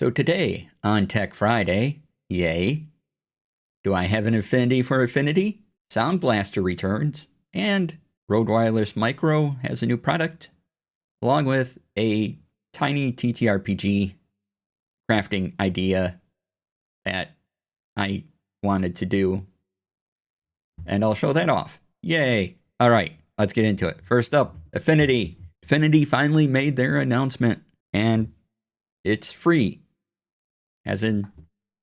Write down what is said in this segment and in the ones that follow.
So today on Tech Friday, yay, do I have an affinity for Affinity? Sound Blaster returns, and Rode Wireless Micro has a new product, along with a tiny TTRPG crafting idea that I wanted to do, and I'll show that off. Yay! All right, let's get into it. First up, Affinity. Affinity finally made their announcement, and it's free. As in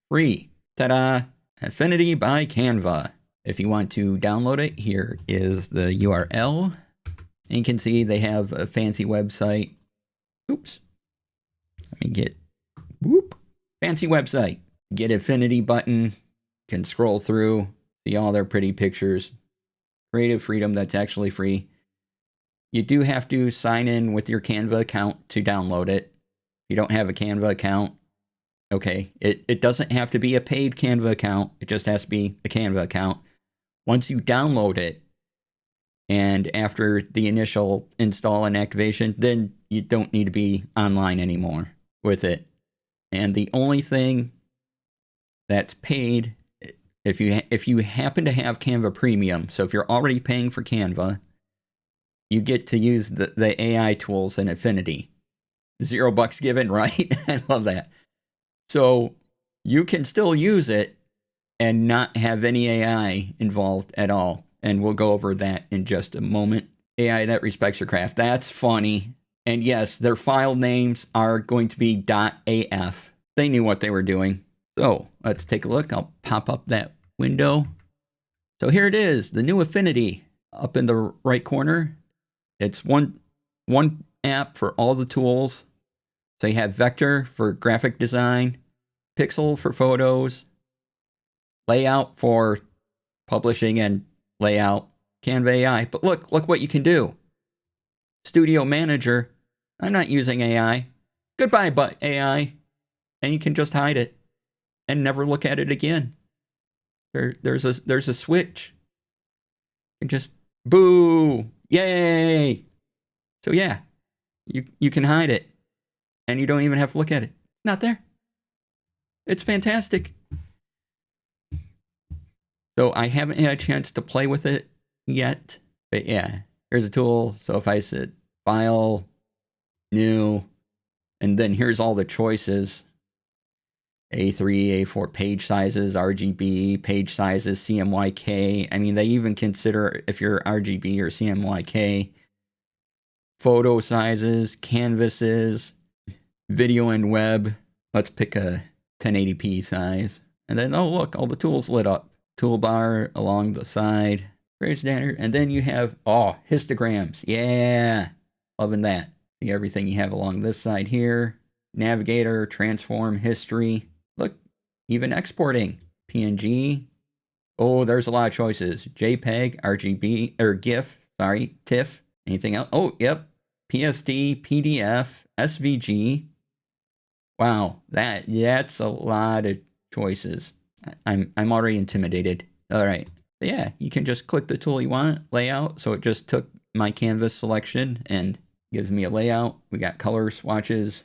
free. Ta-da! Affinity by Canva. If you want to download it, here is the URL. And you can see they have a fancy website. Oops. Let me get, fancy website. Get Affinity button. Can scroll through, see all their pretty pictures. Creative Freedom, that's actually free. You do have to sign in with your Canva account to download it. If you don't have a Canva account, okay, it doesn't have to be a paid Canva account. It just has to be a Canva account. Once you download it, and after the initial install and activation, then you don't need to be online anymore with it. And the only thing that's paid, if you happen to have Canva Premium, so if you're already paying for Canva, you get to use the AI tools in Affinity. $0 given, right? I love that. So you can still use it and not have any AI involved at all. And we'll go over that in just a moment. AI that respects your craft. That's funny. And yes, their file names are going to be .af. They knew what they were doing. So let's take a look. I'll pop up that window. So here it is, the new Affinity up in the right corner. It's one app for all the tools. So you have Vector for graphic design, Pixel for photos, Layout for publishing and layout, Canva AI. But look what you can do. Studio Manager, I'm not using AI. Goodbye, but AI. And you can just hide it and never look at it again. There's a switch. And just boo, yay. So yeah, you can hide it. And you don't even have to look at it. Not there. It's fantastic. So I haven't had a chance to play with it yet. But yeah, here's a tool. So if I said File, New, and then here's all the choices. A3, A4 page sizes, RGB, page sizes, CMYK. I mean, they even consider if you're RGB or CMYK. Photo sizes, canvases, video and web. Let's pick a 1080p size. And then, oh, look, all the tools lit up. Toolbar along the side. Very standard. And then you have, histograms. Yeah, loving that. See everything you have along this side here. Navigator, transform, history. Look, even exporting. PNG. Oh, there's a lot of choices. JPEG, RGB, or GIF, TIFF. Anything else? Oh, yep. PSD, PDF, SVG. Wow, that's a lot of choices. I'm already intimidated. All right. But yeah, you can just click the tool you want, layout. So it just took my canvas selection and gives me a layout. We got color swatches,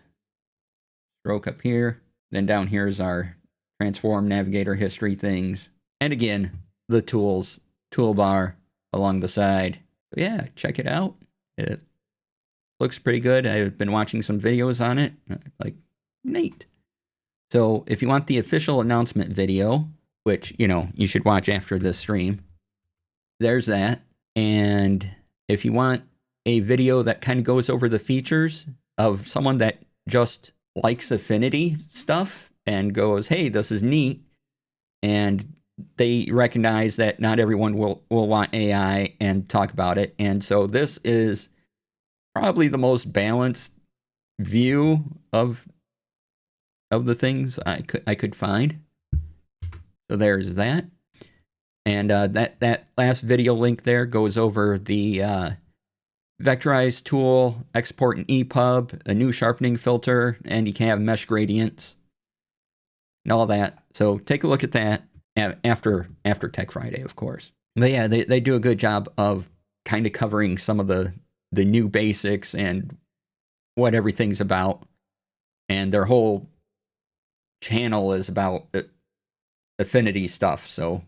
stroke up here. Then down here is our transform, navigator, history things. And again, the tools, toolbar along the side. So yeah, check it out. It looks pretty good. I've been watching some videos on it. Like, neat. So if you want the official announcement video, which, you should watch after this stream, there's that. And if you want a video that kind of goes over the features of someone that just likes Affinity stuff and goes, hey, this is neat, and they recognize that not everyone will want AI and talk about it. And so this is probably the most balanced view of the things I could find. So there's that. And that last video link there goes over the vectorized tool, export an EPUB, a new sharpening filter, and you can have mesh gradients and all that. So take a look at that after Tech Friday, of course. But yeah, they do a good job of kind of covering some of the new basics and what everything's about. And their whole channel is about Affinity stuff, so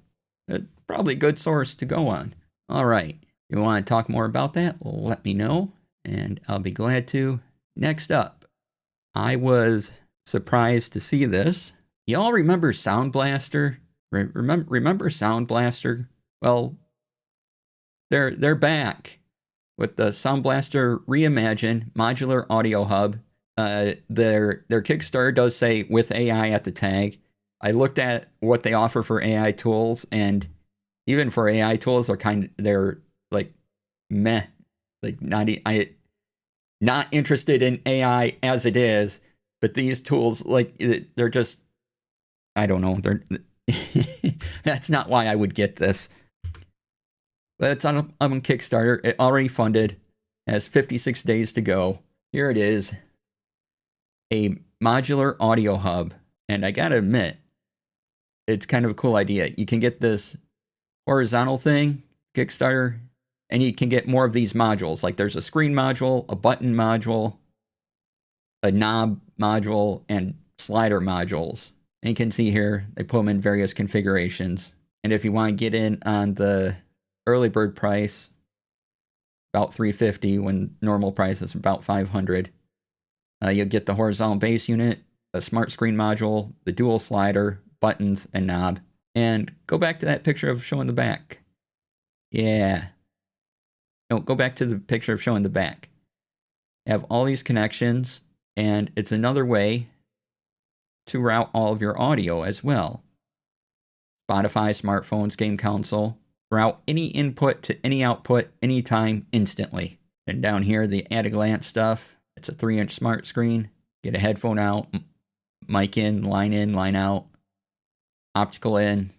probably a good source to go on. All right, you want to talk more about that? Let me know, and I'll be glad to. Next up, I was surprised to see this. Y'all remember Sound Blaster? Remember Sound Blaster? Well, they're back with the Sound Blaster Reimagine Modular Audio Hub. Their Kickstarter does say with AI at the tag. I looked at what they offer for AI tools, and even for AI tools, they're like meh, like not interested in AI as it is. But these tools, like they're just, I don't know, they're that's not why I would get this. But it's on Kickstarter. It already funded, has 56 days to go. Here it is, a modular audio hub, and I gotta admit, it's kind of a cool idea. You can get this horizontal thing, Kickstarter, and you can get more of these modules. Like there's a screen module, a button module, a knob module, and slider modules. And you can see here, they put them in various configurations. And if you want to get in on the early bird price, about $350 when normal price is about $500, you'll get the horizontal bass unit, a smart screen module, the dual slider, buttons, and knob. And go back to that picture of showing the back. Yeah. No, go back to the picture of showing the back. You have all these connections, and it's another way to route all of your audio as well. Spotify, smartphones, game console. Route any input to any output anytime, instantly. And down here, the at-a-glance stuff. It's a 3-inch smart screen. Get a headphone out, mic in, line out. Optical in,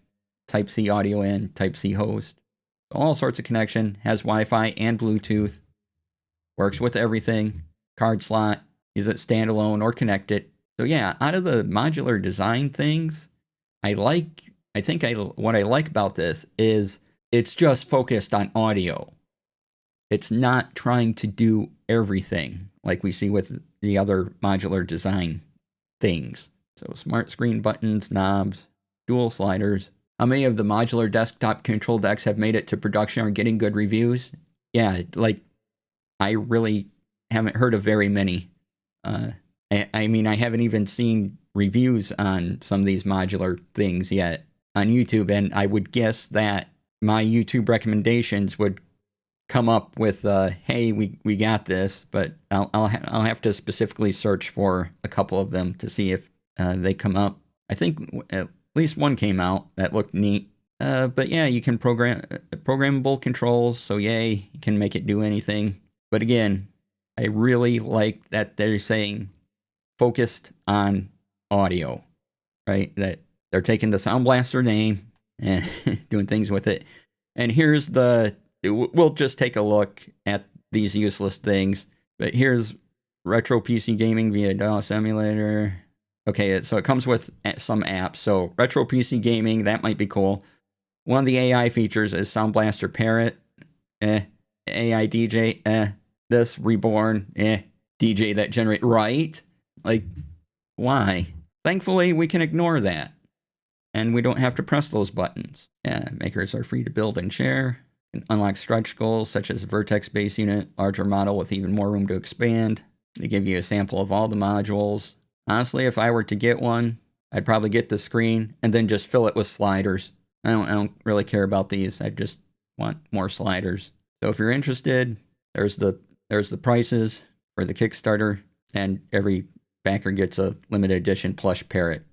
Type-C audio in, Type-C host. All sorts of connection. Has Wi-Fi and Bluetooth. Works with everything. Card slot. Is it standalone or connected? So yeah, out of the modular design things, what I like about this is it's just focused on audio. It's not trying to do everything like we see with the other modular design things. So smart screen buttons, knobs, dual sliders. How many of the modular desktop control decks have made it to production or getting good reviews? Yeah, like I really haven't heard of very many. I mean, I haven't even seen reviews on some of these modular things yet on YouTube, and I would guess that my YouTube recommendations would come up with, hey, we got this, but I'll have to specifically search for a couple of them to see if they come up. I think at least one came out that looked neat. But yeah, you can programmable controls, so yay, you can make it do anything. But again, I really like that they're saying focused on audio, right? That they're taking the Sound Blaster name and doing things with it. And we'll just take a look at these useless things. But here's retro PC gaming via DOS emulator. Okay, so it comes with some apps. So retro PC gaming, that might be cool. One of the AI features is Sound Blaster Parrot. AI DJ. This Reborn. DJ that generate. Right? Like, why? Thankfully, we can ignore that. And we don't have to press those buttons. Yeah, makers are free to build and share. And unlock stretch goals such as Vertex base unit, larger model with even more room to expand. They give you a sample of all the modules. Honestly, if I were to get one, I'd probably get the screen and then just fill it with sliders. I don't really care about these. I just want more sliders. So if you're interested, there's the prices for the Kickstarter, and every backer gets a limited edition plush parrot.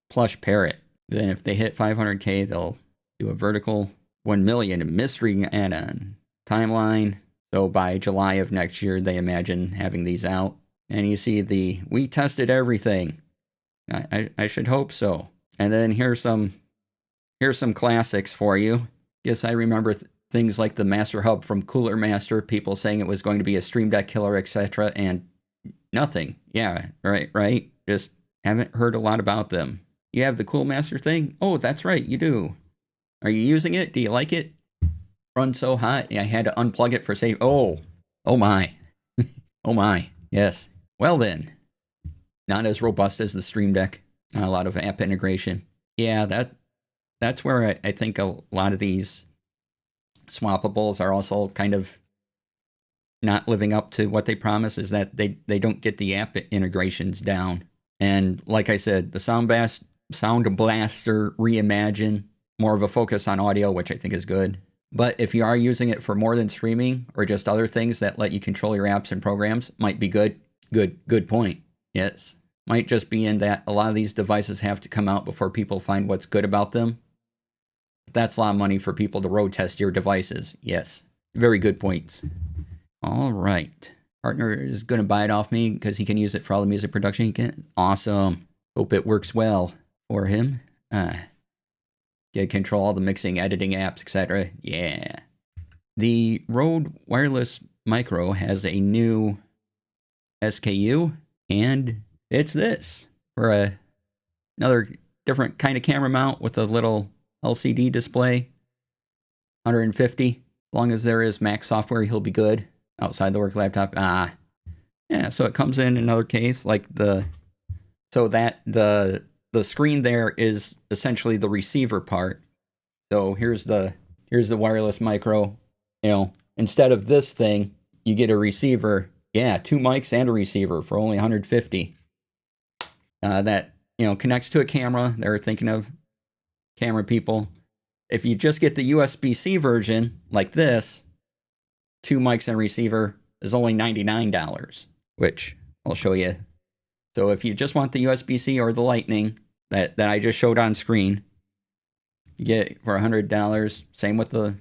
Plush parrot. Then if they hit 500K, they'll do a vertical 1 million mystery add-on timeline. So by July of next year, they imagine having these out. And you see we tested everything. I should hope so. And then here's some classics for you. Yes, I remember things like the Master Hub from Cooler Master, people saying it was going to be a Stream Deck killer, etc., and nothing. Yeah, right. Just haven't heard a lot about them. You have the Cool Master thing? Oh, that's right, you do. Are you using it? Do you like it? Runs so hot, I had to unplug it for save. Oh my. Oh my. Yes. Well then, not as robust as the Stream Deck. Not a lot of app integration. Yeah, that's where I think a lot of these swappables are also kind of not living up to what they promise, is that they don't get the app integrations down. And like I said, the Sound Blaster Reimagine, more of a focus on audio, which I think is good. But if you are using it for more than streaming or just other things that let you control your apps and programs, might be good. Good point. Yes. Might just be in that a lot of these devices have to come out before people find what's good about them. But that's a lot of money for people to road test your devices. Yes. Very good points. All right. Partner is going to buy it off me because he can use it for all the music production he can. Awesome. Hope it works well for him. Get control all the mixing, editing apps, etc. Yeah. The Rode Wireless Micro has a new SKU, and it's this for another different kind of camera mount with a little LCD display. $150. As long as there is Mac software, he'll be good. Outside the work laptop, yeah. So it comes in another case, like the screen there is essentially the receiver part. So here's the wireless micro. Instead of this thing, you get a receiver. Yeah, 2 mics and a receiver for only $150. That connects to a camera. They're thinking of camera people. If you just get the USB-C version like this, 2 mics and receiver is only $99, which I'll show you. So if you just want the USB-C or the Lightning that I just showed on screen, you get it for $100. Same with the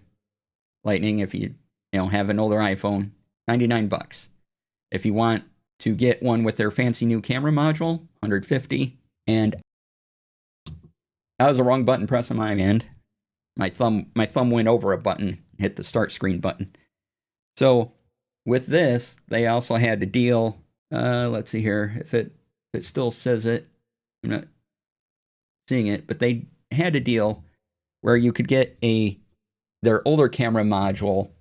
Lightning if you have an older iPhone, $99. If you want to get one with their fancy new camera module, $150. And that was the wrong button press on my end. My thumb went over a button, hit the start screen button. So with this, they also had a deal. Let's see here if it still says it. I'm not seeing it, but they had a deal where you could get their older camera module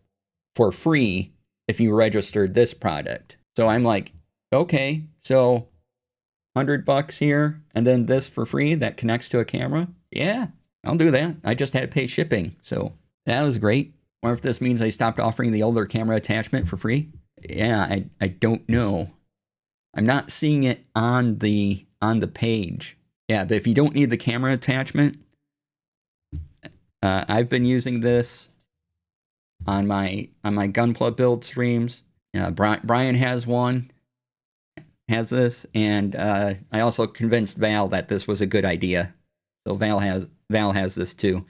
for free if you registered this product. So I'm like, okay, so $100 here, and then this for free that connects to a camera. Yeah, I'll do that. I just had to pay shipping, so that was great. Or if this means they stopped offering the older camera attachment for free. Yeah, I don't know. I'm not seeing it on the page. Yeah, but if you don't need the camera attachment, I've been using this on my Gunpla build streams. Brian has this, and I also convinced Val that this was a good idea. So Val has this too.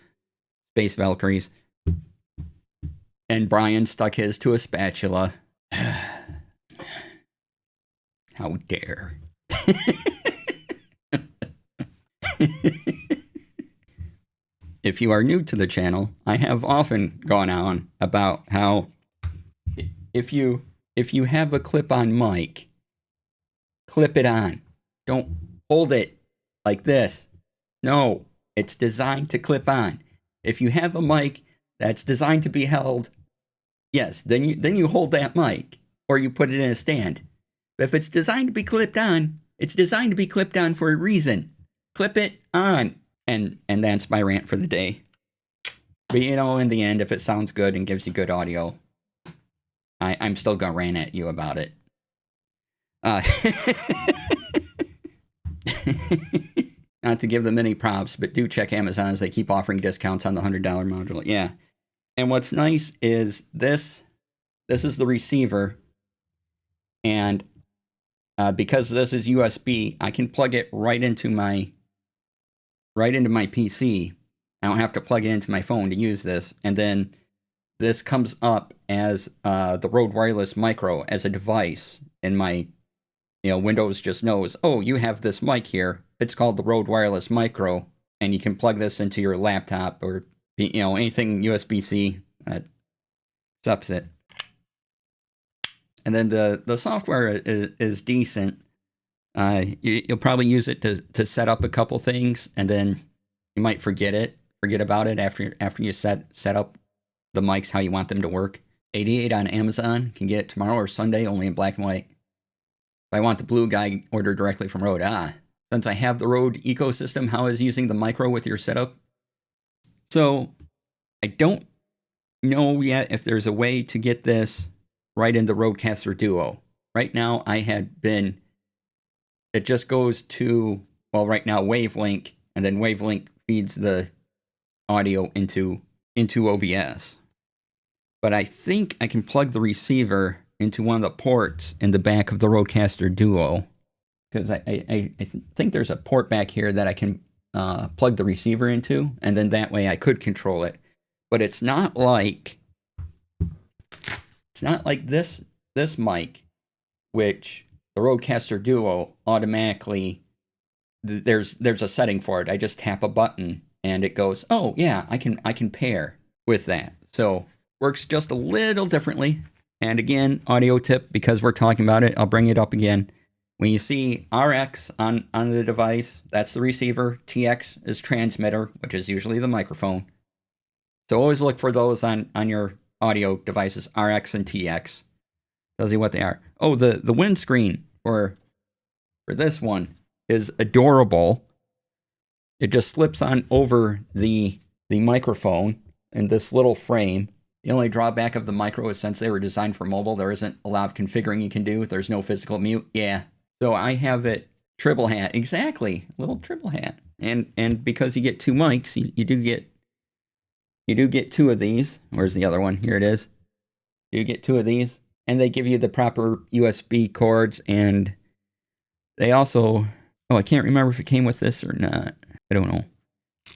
Space Valkyries. And Brian stuck his to a spatula. How dare. If you are new to the channel, I have often gone on about how if you have a clip-on mic, clip it on. Don't hold it like this. No, it's designed to clip on. If you have a mic that's designed to be held, yes, then you hold that mic or you put it in a stand. But if it's designed to be clipped on, it's designed to be clipped on for a reason. Clip it on. And that's my rant for the day. But in the end, if it sounds good and gives you good audio, I'm still gonna rant at you about it. Not to give them any props, but do check Amazon as they keep offering discounts on the $100 module. Yeah. And what's nice is this is the receiver. And because this is USB, I can plug it right into my PC. I don't have to plug it into my phone to use this. And then this comes up as the Rode Wireless Micro as a device in my, Windows just knows, oh, you have this mic here. It's called the Rode Wireless Micro, and you can plug this into your laptop or, anything USB-C that accepts it. And then the software is decent. You'll probably use it to set up a couple things, and then you might forget about it after you set up the mics how you want them to work. $88 on Amazon. Can get it tomorrow or Sunday, only in black and white. I want the blue guy ordered directly from Rode. Since I have the Rode ecosystem, how is using the micro with your setup? So I don't know yet if there's a way to get this right into Rodecaster Duo. Right now, it just goes to, well, right now, Wavelink, and then Wavelink feeds the audio into OBS. But I think I can plug the receiver into one of the ports in the back of the Rodecaster Duo, because I think there's a port back here that I can plug the receiver into, and then that way I could control it. But it's not like this mic, which the Rodecaster Duo automatically, there's a setting for it. I just tap a button and it goes, oh yeah, I can pair with that. So works just a little differently. And again, audio tip, because we're talking about it, I'll bring it up again. When you see RX on the device, that's the receiver. TX is transmitter, which is usually the microphone. So always look for those on your audio devices, RX and TX. Tells you what they are. Oh, the windscreen for this one is adorable. It just slips on over the microphone in this little frame. The only drawback of the micro is since they were designed for mobile, there isn't a lot of configuring you can do. There's no physical mute. Yeah. So I have it triple hat. Exactly. Little triple hat. And because you get two mics, you do get two of these. Where's the other one? Here it is. You get two of these. And they give you the proper USB cords, and they also, I can't remember if it came with this or not. I don't know.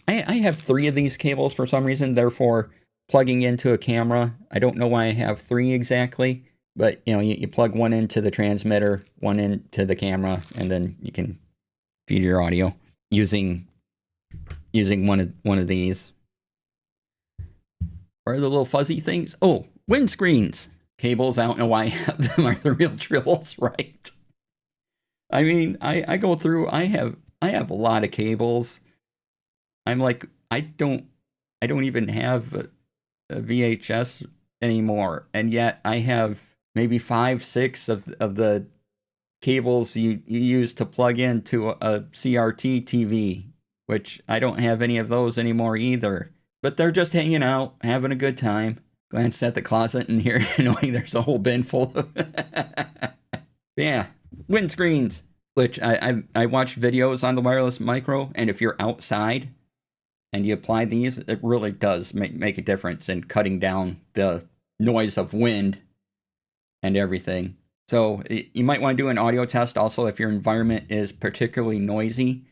I have 3 of these cables for some reason, therefore plugging into a camera. I don't know why I have 3 exactly, but you plug one into the transmitter, one into the camera, and then you can feed your audio using one of these. What are the little fuzzy things? Oh, windscreens. Cables, I don't know why I have them. Are the real tribbles, right? I mean, I go through, I have a lot of cables. I'm like, I don't even have a VHS anymore, and yet I have maybe 5, 6 of the cables you use to plug into a CRT TV, which I don't have any of those anymore either. But they're just hanging out, having a good time. Glanced at the closet and here, knowing there's a whole bin full of yeah, windscreens. Which I watched videos on the wireless micro, and if you're outside and you apply these, it really does make a difference in cutting down the noise of wind and everything. So you might want to do an audio test also if your environment is particularly noisy.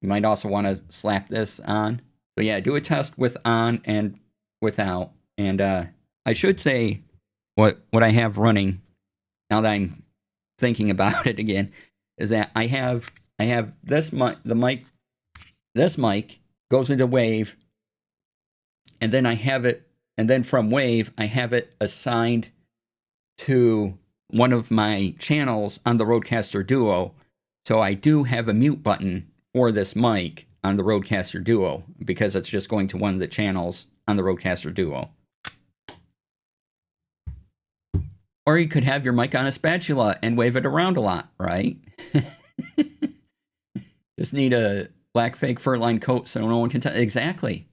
You might also want to slap this on. But yeah, do a test with on and without. And I should say what I have running, now that I'm thinking about it again, is that I have this mic, this mic goes into Wave, and then from Wave, I have it assigned to one of my channels on the Rodecaster Duo. So I do have a mute button for this mic on the Rodecaster Duo, because it's just going to one of the channels on the Rodecaster Duo. Or you could have your mic on a spatula and wave it around a lot, right? Just need a black fake fur-lined coat so no one can tell. Exactly.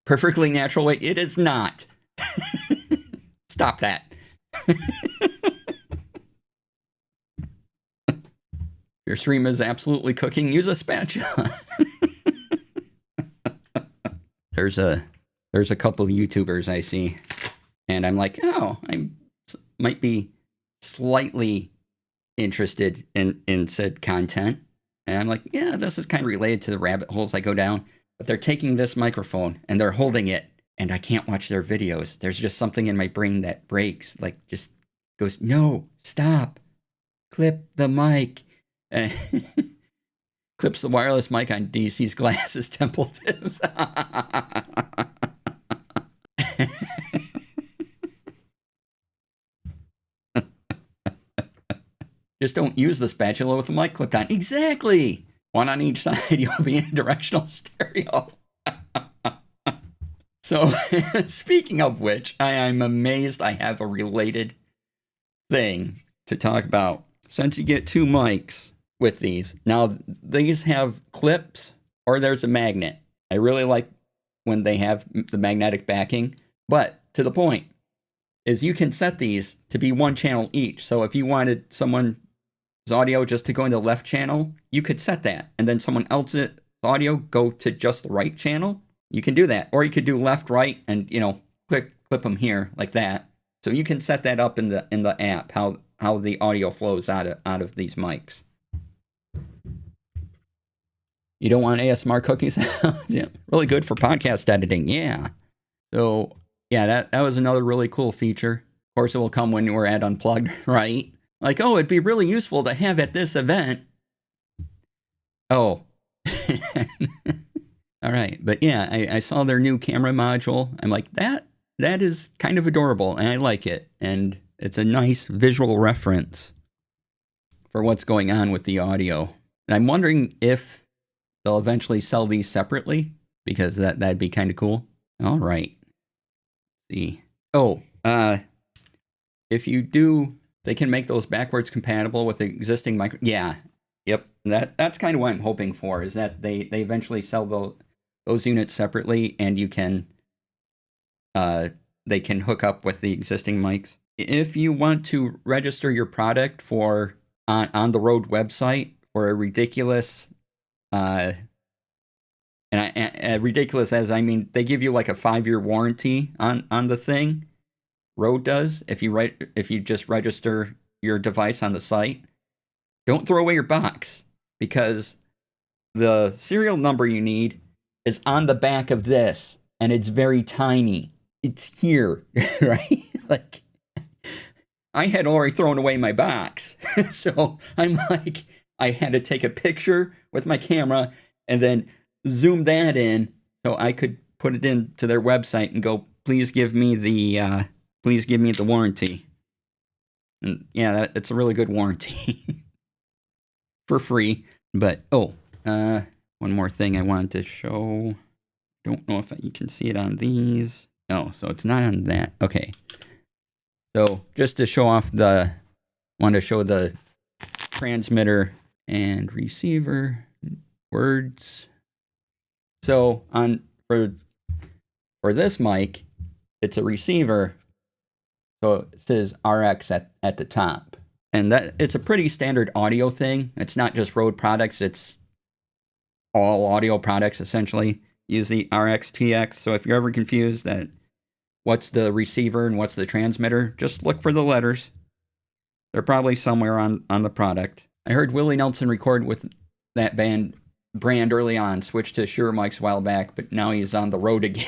Perfectly natural way. It is not. Stop that. Your stream is absolutely cooking. Use a spatula. There's a couple of YouTubers I see, and I'm like, oh, I might be slightly interested in said content. And I'm like, yeah, this is kind of related to the rabbit holes I go down. But they're taking this microphone and they're holding it, and I can't watch their videos. There's just something in my brain that breaks, like just goes, no, stop, clip the mic. Clips the wireless mic on DC's glasses temple tips. Just don't use the spatula with the mic clipped on. Exactly. One on each side, you'll be in directional stereo. So, speaking of which, I am amazed I have a related thing to talk about. since you get 2 mics with these, now these have clips or there's a magnet. I really like when they have the magnetic backing, but to the point is you can set these to be 1 channel each. So if you wanted someone's audio just to go into the left channel, you could set that, and then someone else's audio go to just the right channel. You can do that, or you could do left, right, and clip them here like that. So you can set that up in the app how the audio flows out of these mics. You don't want ASMR cooking sounds? Yeah, really good for podcast editing. Yeah. So yeah, that was another really cool feature. Of course, it will come when we're at Unplugged, right? Like, oh, it'd be really useful to have at this event. Oh. All right. But yeah, I saw their new camera module. I'm like, that is kind of adorable, and I like it. And it's a nice visual reference for what's going on with the audio. And I'm wondering if they'll eventually sell these separately, because that'd be kind of cool. All right. Let's see. Oh, if you do, they can make those backwards compatible with the existing micro. Yeah. Yep. That's kind of what I'm hoping for, is that they eventually sell those units separately, and you can they can hook up with the existing mics. If you want to register your product for on the Rode website for a ridiculous ridiculous, as I mean, they give you like a 5-year warranty on the thing. Rode does. If you just register your device on the site, don't throw away your box, because the serial number you need is on the back of this, and it's very tiny. It's here, right? Like, I had already thrown away my box, so I'm like, I had to take a picture with my camera and then zoom that in so I could put it into their website and go, please give me the warranty. And yeah, it's a really good warranty for free. But one more thing I wanted to show. Don't know if you can see it on these. Oh, so it's not on that. Okay. So just to show off want to show the transmitter and receiver words. So for this mic, it's a receiver. So it says RX at the top. And that it's a pretty standard audio thing. It's not just Rode products, it's all audio products essentially use the RX-TX. So if you're ever confused that what's the receiver and what's the transmitter, just look for the letters. They're probably somewhere on the product. I heard Willie Nelson record with that brand early on, switched to Shure mics a while back, but now he's on the road again.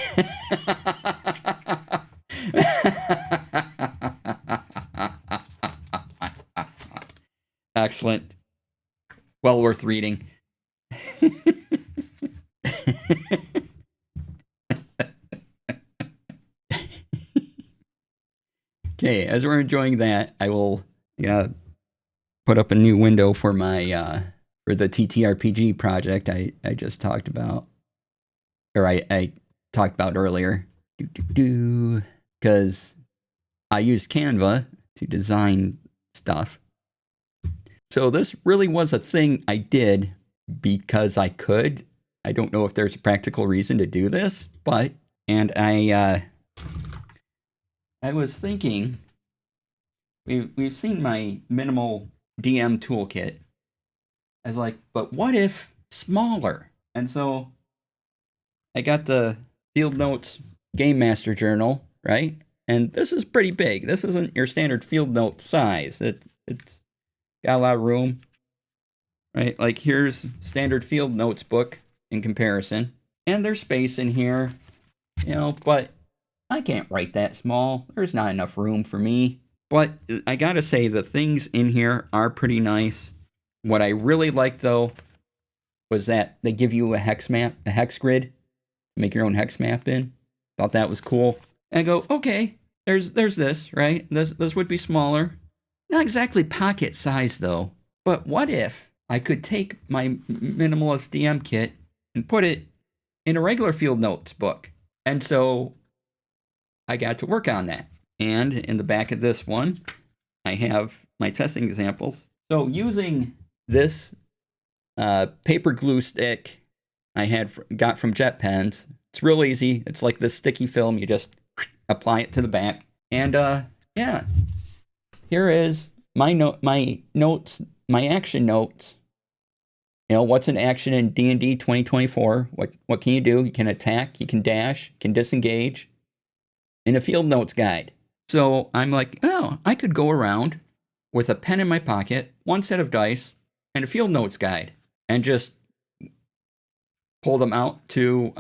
Excellent. Well worth reading. Okay, as we're enjoying that, I will put up a new window for my for the TTRPG project I just talked about, or I talked about earlier. Because I use Canva to design stuff. So this really was a thing I did because I could. I don't know if there's a practical reason to do this, and I was thinking, we've seen my minimal DM toolkit. I was like, but what if smaller? And so I got the Field Notes Game Master Journal, right? And this is pretty big. This isn't your standard Field Note size. It's got a lot of room, right? Like, here's standard Field Notes book in comparison. And there's space in here, but I can't write that small. There's not enough room for me. But I gotta say, the things in here are pretty nice. What I really liked, though, was that they give you a hex grid to make your own hex map in. Thought that was cool. And I go, okay, there's this, right? This would be smaller. Not exactly pocket size, though. But what if I could take my minimalist DM kit and put it in a regular Field Notes book? And so I got to work on that. And in the back of this one, I have my testing examples. So using this paper glue stick I got from Jet Pens, it's real easy. It's like this sticky film. You just apply it to the back, and yeah, here is my notes, my action notes. What's an action in D&D 2024? What can you do? You can attack, you can dash, you can disengage, in a field notes guide. So I'm like, oh, I could go around with a pen in my pocket, one set of dice, and a field notes guide, and just pull them out to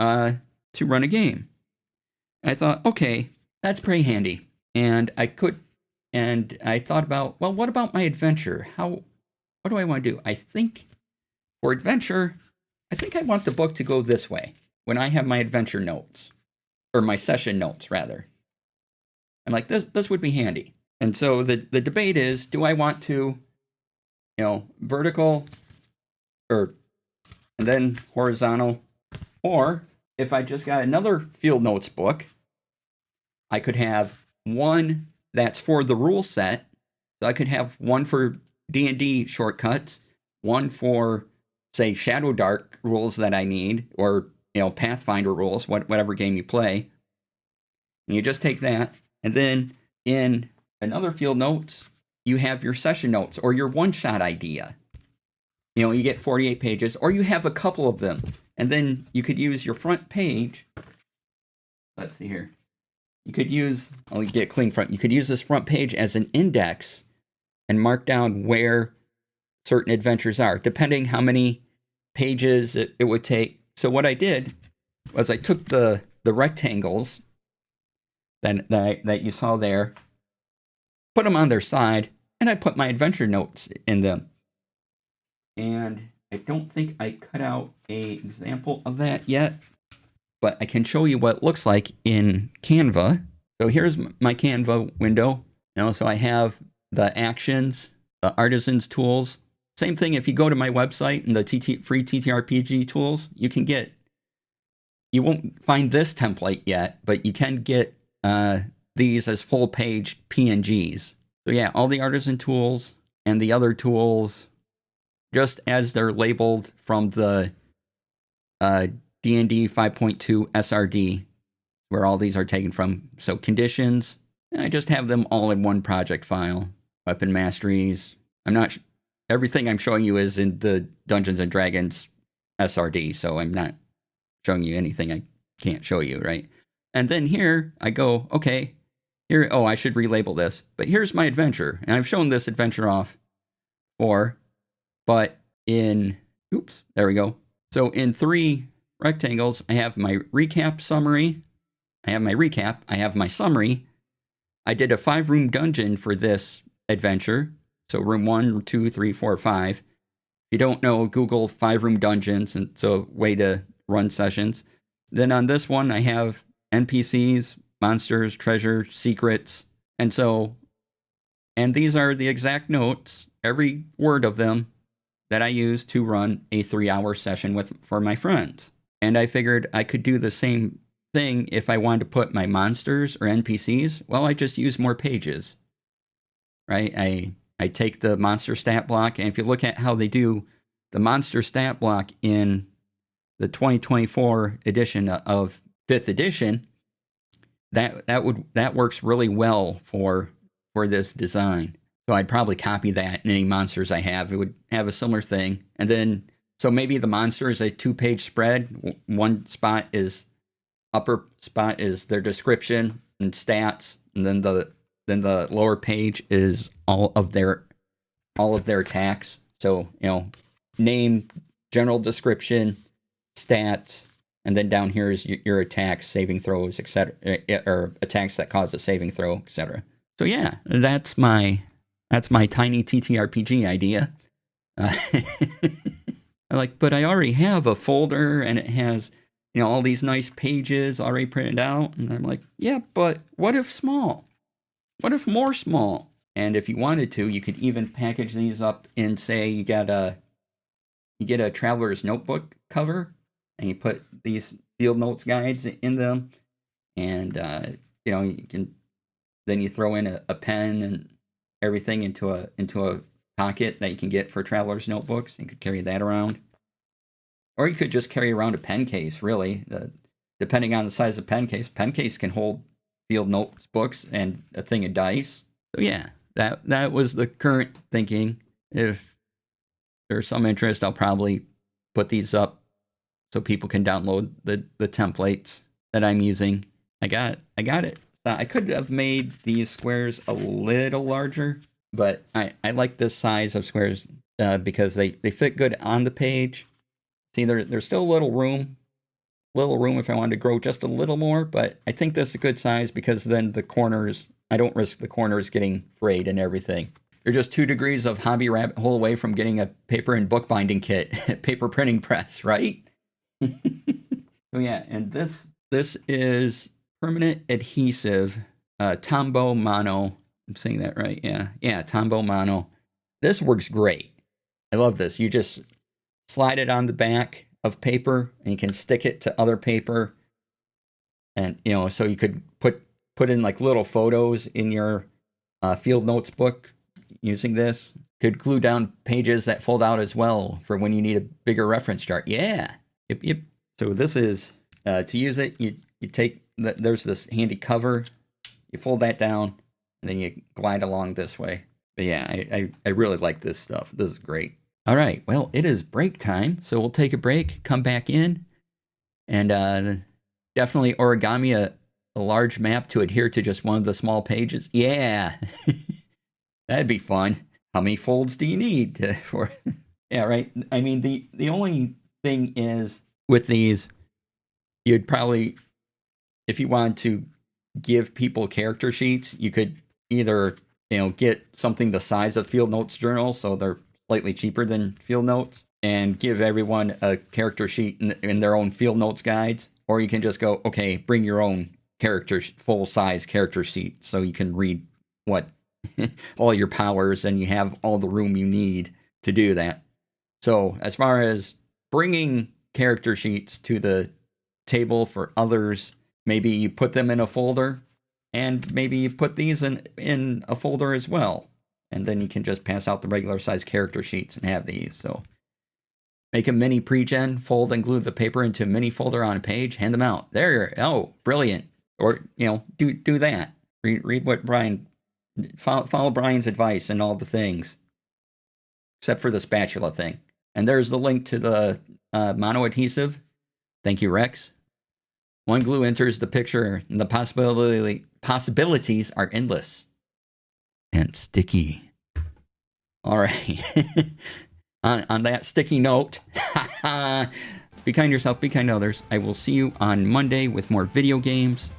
run a game. I thought, okay, that's pretty handy. And I thought about, well, what about my adventure? What do I want to do? I think for adventure, I think I want the book to go this way when I have my adventure notes, or my session notes rather. I'm like, this would be handy. And so the debate is, do I want to, vertical and then horizontal, or if I just got another field notes book, I could have one that's for the rule set. So I could have one for D&D shortcuts, one for, say, Shadow Dark rules that I need, or Pathfinder rules, whatever game you play. And you just take that, and then in another field notes, you have your session notes or your one-shot idea. You get 48 pages, or you have a couple of them, and then you could use your front page. Let's see here. You could use, I'll get a clean front. You could use this front page as an index and mark down where certain adventures are, depending how many pages it would take. So what I did was I took the rectangles that you saw there, put them on their side, and I put my adventure notes in them. And I don't think I cut out an example of that yet, but I can show you what it looks like in Canva. So here's my Canva window. So I have the actions, the artisans tools. Same thing, if you go to my website and the free TTRPG tools, you won't find this template yet, but you can get these as full page PNGs. So yeah, all the artisan tools and the other tools, just as they're labeled from the D&D 5.2 SRD, where all these are taken from. So conditions, I just have them all in one project file. Weapon masteries, everything I'm showing you is in the Dungeons and Dragons SRD, so I'm not showing you anything I can't show you, right? And then here I go, okay, I should relabel this, but here's my adventure. And I've shown this adventure off before, but there we go. So in 3 rectangles, I have my recap summary. I have my summary. I did a 5-room dungeon for this adventure. So room 1, 2, 3, 4, 5. If you don't know, Google 5-room dungeons, and it's a way to run sessions. Then on this one, I have NPCs, monsters, treasure, secrets. And these are the exact notes, every word of them, that I use to run a 3-hour session for my friends. And I figured I could do the same thing if I wanted to put my monsters or NPCs. Well, I just use more pages, right? I take the monster stat block, and if you look at how they do the monster stat block in the 2024 edition of 5th edition, that works really well for this design. So I'd probably copy that in any monsters I have. It would have a similar thing. And then, so maybe the monster is a 2-page spread. One spot is, upper spot is their description and stats, and then the lower page is all of their attacks. So, name, general description, stats, and then down here is your attacks, saving throws, etc., or attacks that cause a saving throw, etc. So yeah, that's my tiny TTRPG idea. But I already have a folder, and it has all these nice pages already printed out, and I'm like, yeah, but what if small? What if more small? And if you wanted to, you could even package these up in, say, you get a traveler's notebook cover, and you put these field notes guides in them, and you can, then you throw in a pen and everything into a pocket that you can get for traveler's notebooks. You could carry that around. Or you could just carry around a pen case, really. Depending on the size of pen case can hold field notebooks and a thing of dice. So yeah, that was the current thinking. If there's some interest, I'll probably put these up so people can download the templates that I'm using. I got it. I could have made these squares a little larger, but I like this size of squares because they fit good on the page. See, there's still a little room if I wanted to grow just a little more, but I think this is a good size because then the corners, I don't risk the corners getting frayed and everything. You're just 2 degrees of hobby rabbit hole away from getting a paper and bookbinding kit at Paper Printing Press, right? So yeah, and this is permanent adhesive Tombow Mono. I'm saying that right? Yeah, Tombow Mono. This works great. I love this. You just slide it on the back of paper and you can stick it to other paper. And, so you could put in like little photos in your field notes book using this. Could glue down pages that fold out as well for when you need a bigger reference chart. Yeah. Yep. So this is, to use it, you take, there's this handy cover. You fold that down and then you glide along this way. But yeah, I really like this stuff. This is great. All right, well, it is break time, so we'll take a break, come back in, and definitely origami a large map to adhere to just one of the small pages. Yeah, that'd be fun. How many folds do you need for? Yeah, right. I mean, the only thing is with these, you'd probably, if you wanted to give people character sheets, you could either get something the size of Field Notes Journal, so they're slightly cheaper than Field Notes, and give everyone a character sheet in their own Field Notes guides. Or you can just go, okay, bring your own full-size character sheet so you can read what all your powers and you have all the room you need to do that. So as far as bringing character sheets to the table for others, maybe you put them in a folder, and maybe you put these in a folder as well. And then you can just pass out the regular size character sheets and have these. So make a mini pre-gen, fold and glue the paper into a mini folder on a page, hand them out. There, oh, brilliant. Or, do that. Read what Brian, follow Brian's advice and all the things. Except for the spatula thing. And there's the link to the mono adhesive. Thank you, Rex. One glue enters the picture and the possibilities are endless. And sticky. All right. on that sticky note, be kind to yourself, be kind to others. I will see you on Monday with more video games.